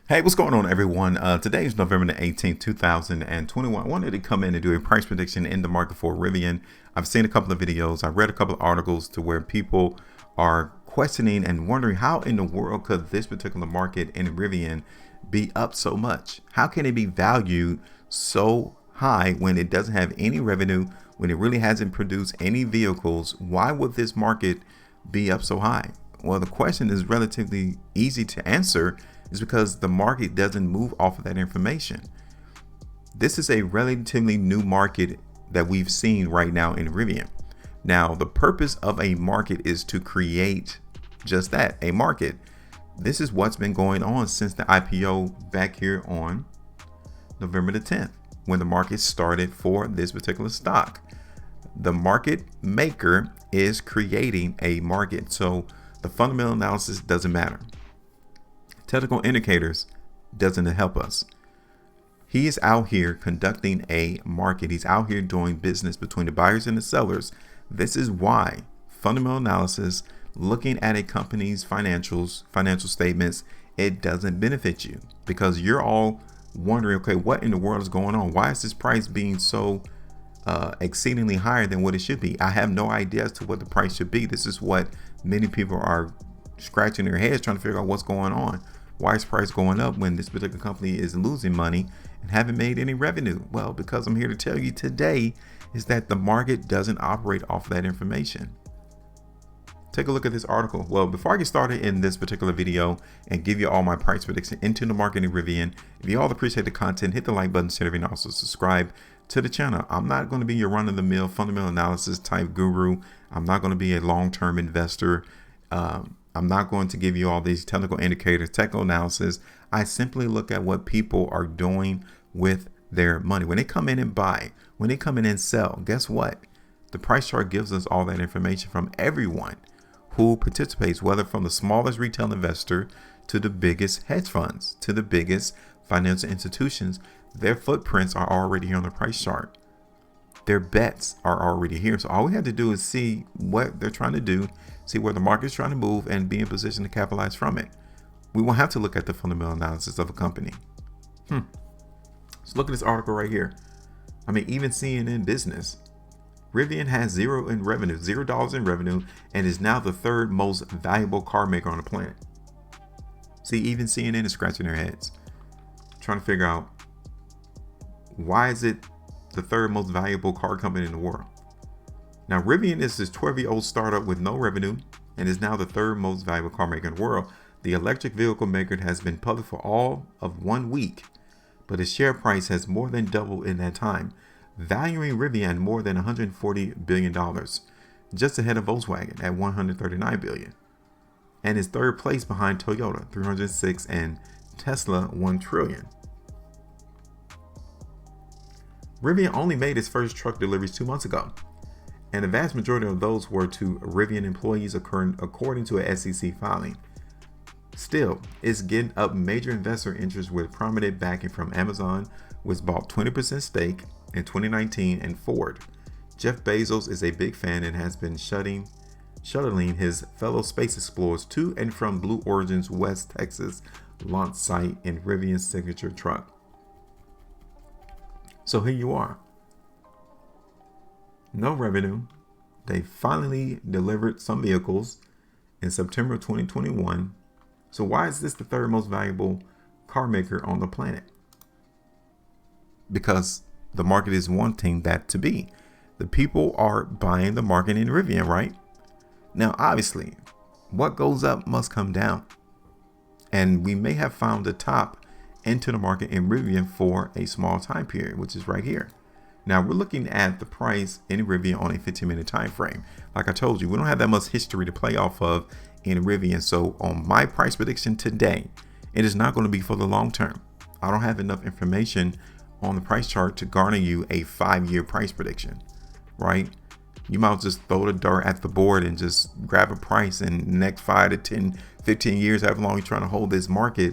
Hey, what's going on, everyone? Today is November the 18th, 2021. I wanted to come in and do a price prediction in the market for Rivian. I've seen a couple of videos. I read a couple of articles to where people are questioning and wondering how in the world could this particular market in Rivian be up so much? How can it be valued so high when it doesn't have any revenue, when it really hasn't produced any vehicles? Why would this market be up so high? Well, the question is relatively easy to answer. Is because the market doesn't move off of that information. This is a relatively new market that we've seen right now in Rivian. Now, the purpose of a market is to create just that, a market. This is what's been going on since the IPO back here on November the 10th, when the market started for this particular stock. The market maker is creating a market, so the fundamental analysis doesn't matter. Technical indicators doesn't help us. He is out here conducting a market. He's out here doing business between the buyers and the sellers. This is why fundamental analysis, looking at a company's financial statements, it doesn't benefit you, because you're all wondering, okay, what in the world is going on? Why is this price being so exceedingly higher than what it should be? I have no idea as to what the price should be. This is what many people are scratching their heads trying to figure out what's going on. Why is price going up when this particular company is losing money and haven't made any revenue? Well, because I'm here to tell you today is that the market doesn't operate off of that information. Take a look at this article. Well, before I get started in this particular video and give you all my price prediction into the market in Rivian, if you all appreciate the content, hit the like button, share, and also subscribe to the channel. I'm not going to be your run-of-the-mill fundamental analysis type guru. I'm not going to be a long-term investor. I'm not going to give you all these technical indicators, technical analysis. I simply look at what people are doing with their money. When they come in and buy, when they come in and sell, guess what? The price chart gives us all that information from everyone who participates, whether from the smallest retail investor to the biggest hedge funds, to the biggest financial institutions. Their footprints are already here on the price chart. Their bets are already here. So all we have to do is see what they're trying to do, see where the market's trying to move, and be in position to capitalize from it. We won't have to look at the fundamental analysis of a company. Let's look at this article right here. I mean, even CNN Business. Rivian has $0 in revenue, and is now the third most valuable car maker on the planet. See, even CNN is scratching their heads, trying to figure out why is it the third most valuable car company in the world. Now, Rivian is this 12-year-old startup with no revenue and is now the third most valuable car maker in the world. The electric vehicle maker has been public for all of 1 week, but its share price has more than doubled in that time, valuing Rivian more than $140 billion, just ahead of Volkswagen at $139 billion, and is third place behind Toyota, $306 billion, and Tesla, $1 trillion. Rivian only made its first truck deliveries 2 months ago, and the vast majority of those were to Rivian employees, according to a SEC filing. Still, it's getting up major investor interest with prominent backing from Amazon, which bought 20% stake in 2019, and Ford. Jeff Bezos is a big fan and has been shuttling his fellow space explorers to and from Blue Origin's West Texas launch site in Rivian's signature truck. So here you are. No revenue. They finally delivered some vehicles in September 2021. So why is this the third most valuable car maker on the planet? Because the market is wanting that to be. The people are buying the market in Rivian, right? Now, obviously, what goes up must come down. And we may have found the top into the market in Rivian for a small time period, which is right here. Now we're looking at the price in Rivian on a 15-minute time frame. Like I told you, we don't have that much history to play off of in Rivian. So on my price prediction today, it is not going to be for the long term. I don't have enough information on the price chart to garner you a 5-year price prediction, right? You might just throw the dart at the board and just grab a price, and the next 5 to 10, 15 years, however long you're trying to hold this market,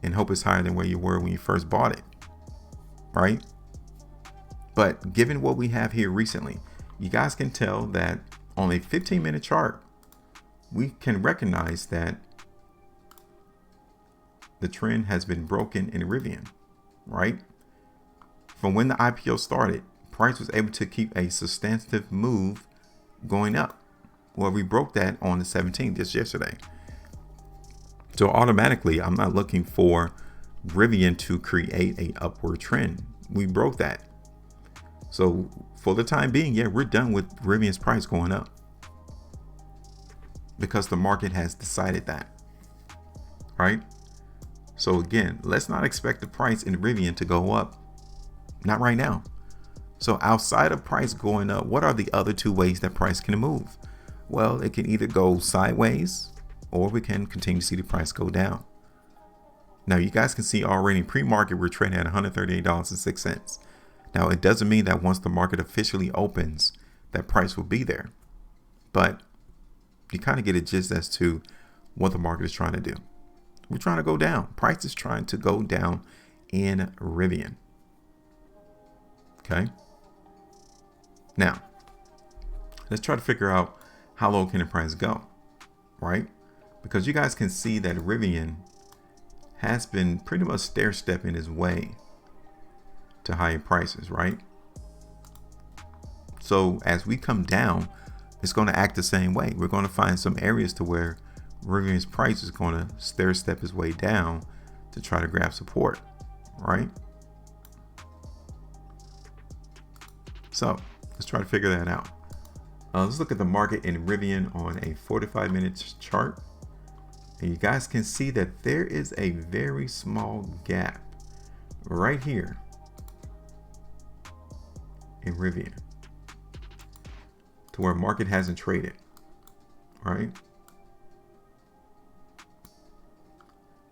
and hope it's higher than where you were when you first bought it, right? But given what we have here recently, you guys can tell that on a 15-minute chart, we can recognize that the trend has been broken in Rivian, right? From when the IPO started, price was able to keep a substantive move going up. Well, we broke that on the 17th, just yesterday. So automatically, I'm not looking for Rivian to create a upward trend. We broke that. So for the time being, yeah, we're done with Rivian's price going up because the market has decided that, right? So again, let's not expect the price in Rivian to go up. Not right now. So outside of price going up, what are the other two ways that price can move? Well, it can either go sideways or we can continue to see the price go down. Now you guys can see already in pre-market, we're trading at $138.06. Now it doesn't mean that once the market officially opens, that price will be there. But you kind of get a gist as to what the market is trying to do. We're trying to go down. Price is trying to go down in Rivian. Okay. Now, let's try to figure out how low can the price go, right? Because you guys can see that Rivian has been pretty much stair-stepping its way to higher prices, right? So as we come down, it's going to act the same way. We're going to find some areas to where Rivian's price is going to stair-step its way down to try to grab support, right? So let's try to figure that out. Let's look at the market in Rivian on a 45-minute chart. And you guys can see that there is a very small gap right here in Rivian to where market hasn't traded, right?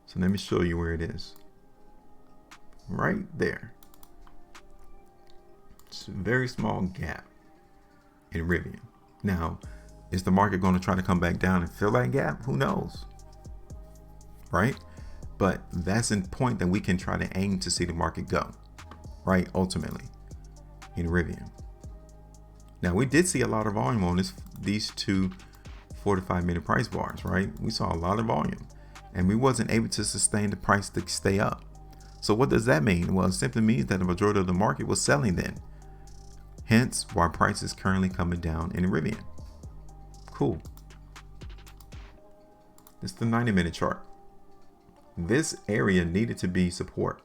So let me show you where it is. Right there. It's a very small gap in Rivian. Now, is the market going to try to come back down and fill that gap? Who knows? Right? But that's a point that we can try to aim to see the market go, right? Ultimately, in Rivian. Now, we did see a lot of volume on these two 45-minute price bars, right? We saw a lot of volume and we wasn't able to sustain the price to stay up. So what does that mean? Well, it simply means that the majority of the market was selling then. Hence why price is currently coming down in Rivian. Cool. This is the 90-minute chart. This area needed to be support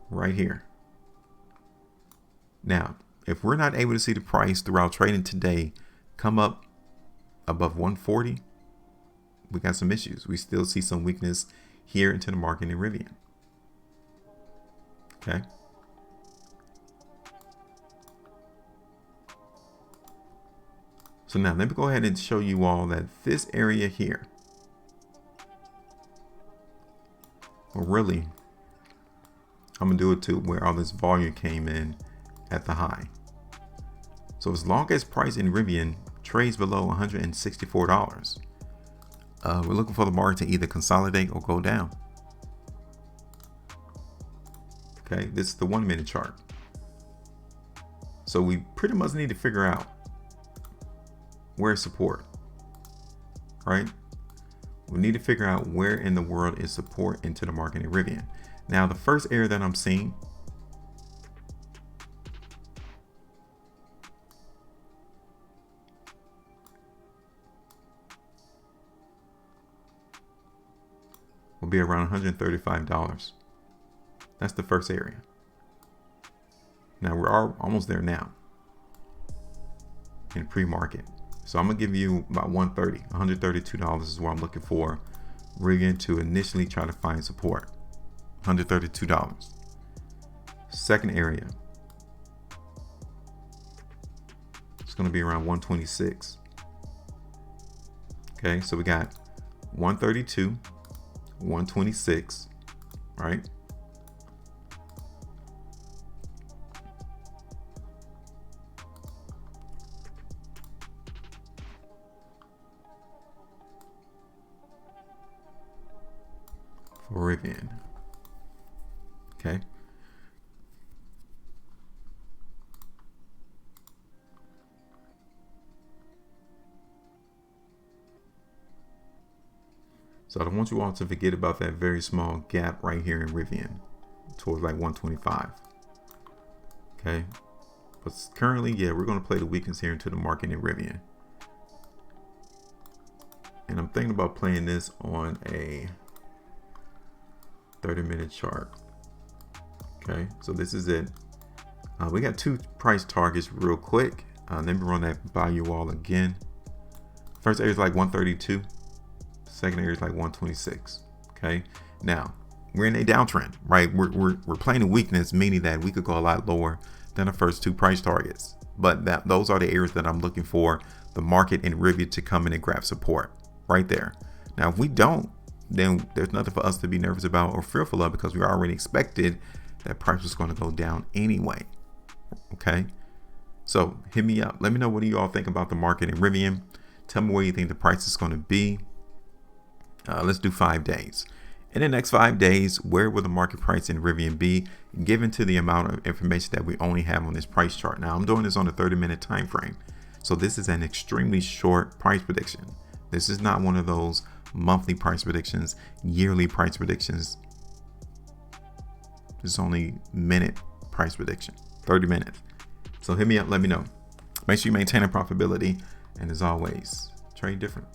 right here. Now, if we're not able to see the price throughout trading today come up above 140, we got some issues. We still see some weakness here into the market in Rivian. Okay. So now let me go ahead and show you all that this area here, well, really, I'm gonna do it to where all this volume came in at the high. So as long as price in Rivian trades below $164, we're looking for the market to either consolidate or go down. Okay, this is the 1-minute chart. So we pretty much need to figure out where's support, right? We need to figure out where in the world is support into the market in Rivian. Now, the first area that I'm seeing will be around $135. That's the first area. Now we're almost there now in pre-market. So I'm gonna give you about $132 is what I'm looking for Rivian to initially try to find support. $132. Second area, it's gonna be around 126. Okay, so we got 132, 126, right? For Rivian. Okay. So I don't want you all to forget about that very small gap right here in Rivian towards like 125. Okay. But currently, yeah, we're going to play the weakness here into the market in Rivian. And I'm thinking about playing this on a 30-minute chart. Okay, so this is it. We got two price targets real quick. Let me run that by you all again. First area is like 132. Second area is like 126. Okay, now we're in a downtrend, right? We're playing a weakness, meaning that we could go a lot lower than the first two price targets. But those are the areas that I'm looking for the market in Rivian to come in and grab support right there. Now, if we don't, then there's nothing for us to be nervous about or fearful of, because we already expected that price was going to go down anyway. Okay, so hit me up. Let me know what do you all think about the market in Rivian. Tell me where you think the price is going to be. Let's do 5 days. In the next 5 days, where will the market price in Rivian be, given to the amount of information that we only have on this price chart? Now, I'm doing this on a 30-minute time frame, so this is an extremely short price prediction. This is not one of those monthly price predictions, yearly price predictions. It's only minute price prediction, 30 minutes. So hit me up, let me know. Make sure you maintain a profitability, and as always, trade different.